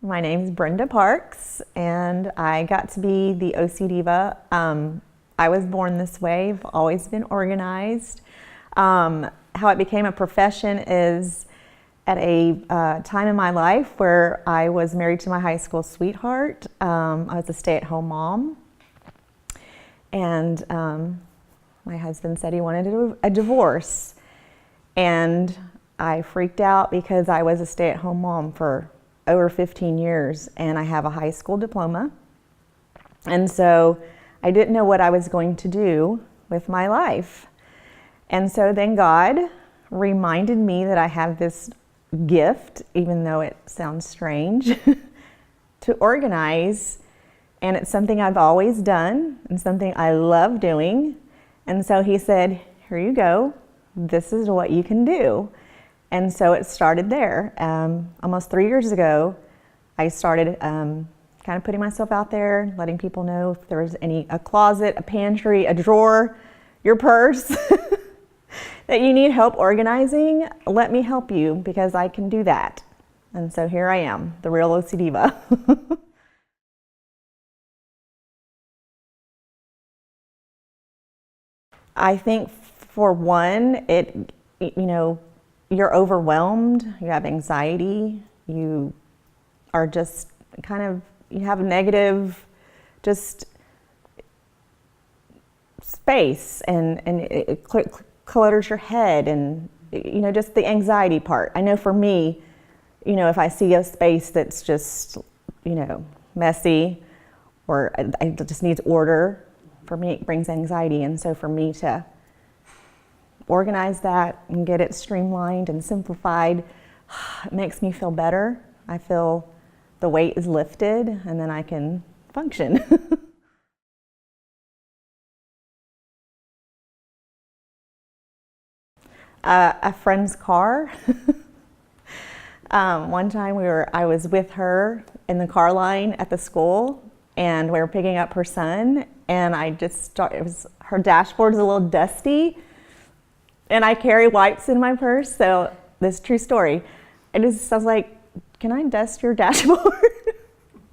My name's Brenda Parks, and I got to be the OCDiva. I was born this way. I've always been organized. How it became a profession is at a time in my life where I was married to my high school sweetheart. I was a stay-at-home mom, and my husband said he wanted a divorce, and I freaked out because I was a stay-at-home mom for over 15 years and I have a high school diploma, and so I didn't know what I was going to do with my life. And so then God reminded me that I have this gift, even though it sounds strange, to organize, and it's something I've always done and something I love doing. And so he said, here you go, this is what you can do. And so it started there. Almost 3 years ago, I started kind of putting myself out there, letting people know if there was a closet, a pantry, a drawer, your purse, that you need help organizing, let me help you because I can do that. And so here I am, the Real OCDiva. I think for one, you're overwhelmed, you have anxiety, you are just you have negative just space, and it clutters your head, and just the anxiety part. I know for me, if I see a space that's just messy, or it just needs order, for me it brings anxiety. And so for me to organize that and get it streamlined and simplified, it makes me feel better. I feel the weight is lifted, and then I can function. A friend's car. One time I was with her in the car line at the school, and we were picking up her son, and her dashboard's a little dusty, and I carry wipes in my purse, so this is a true story. I was like, can I dust your dashboard?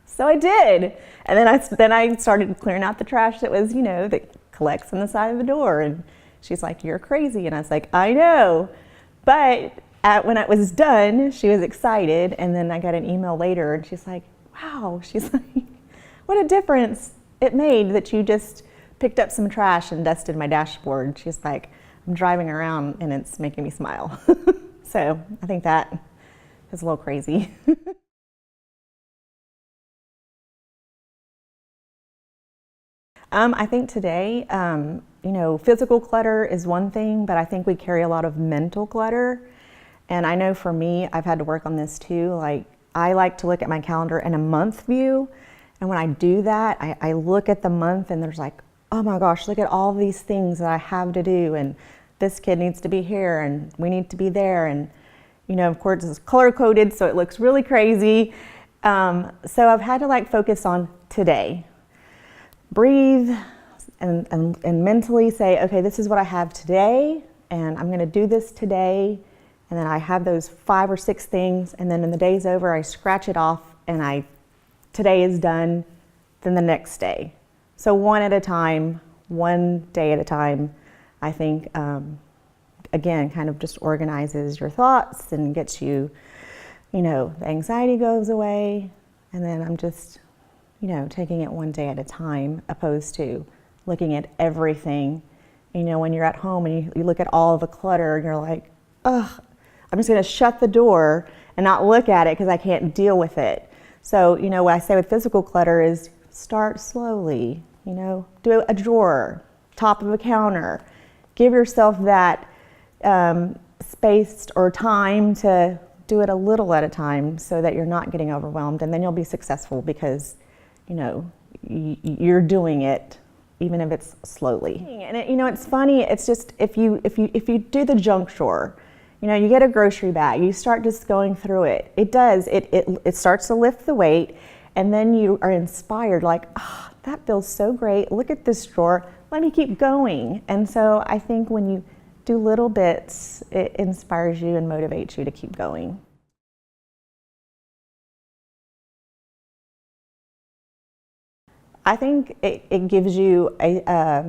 So I did. And then I started clearing out the trash that was, that collects on the side of the door. And she's like, you're crazy. And I was like, I know. But when it was done, she was excited. And then I got an email later, and she's like, wow. She's like, what a difference it made that you just picked up some trash and dusted my dashboard. She's like, I'm driving around and it's making me smile. So I think that is a little crazy. I think today, physical clutter is one thing, but I think we carry a lot of mental clutter. And I know for me, I've had to work on this too. Like, I like to look at my calendar in a month view. And when I do that, I look at the month, and there's like, oh my gosh, look at all these things that I have to do. And this kid needs to be here, and we need to be there. And, of course, it's color coded, so it looks really crazy. So I've had to focus on today. Breathe and mentally say, okay, this is what I have today, and I'm gonna do this today. And then I have those 5 or 6 things, and then when the day's over, I scratch it off, and today is done, then the next day. So one at a time, one day at a time, I think, again, kind of just organizes your thoughts and gets you, the anxiety goes away. And then I'm just, taking it one day at a time, opposed to looking at everything. When you're at home and you look at all the clutter, and you're like, ugh, I'm just gonna shut the door and not look at it because I can't deal with it. So, what I say with physical clutter is start slowly, do a drawer, top of a counter. Give yourself that space or time to do it a little at a time so that you're not getting overwhelmed, and then you'll be successful because, you're doing it even if it's slowly. And it's funny, it's just if you do the junk drawer, you get a grocery bag, you start just going through it. It starts to lift the weight, and then you are inspired, like, oh, that feels so great. Look at this drawer. Let me keep going. And so I think when you do little bits, it inspires you and motivates you to keep going. I think it gives you a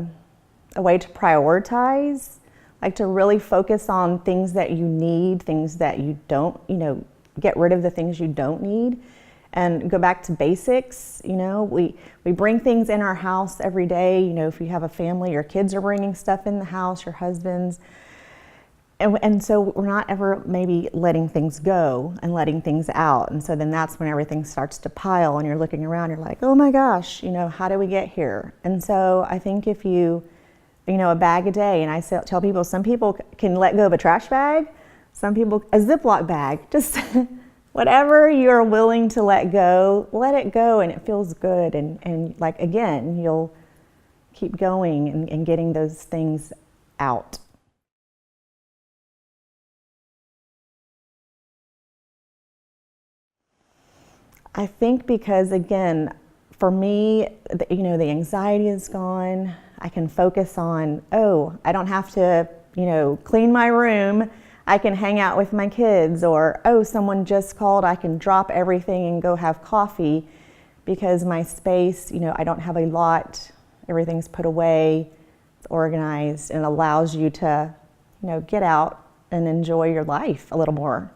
way to prioritize, like to really focus on things that you need, things that you don't, get rid of the things you don't need and go back to basics. We bring things in our house every day. If you have a family, your kids are bringing stuff in the house, your husband's. And so we're not ever maybe letting things go and letting things out. And so then that's when everything starts to pile and you're looking around, you're like, oh my gosh, how do we get here? And so I think if you, a bag a day, and I tell people, some people can let go of a trash bag, some people a Ziploc bag, just whatever you're willing to let it go, and it feels good. And like, again, you'll keep going and getting those things out. I think because, again, for me, the anxiety is gone. I can focus on, I don't have to, clean my room. I can hang out with my kids, or, someone just called. I can drop everything and go have coffee because my space, I don't have a lot. Everything's put away, it's organized, and it allows you to, get out and enjoy your life a little more.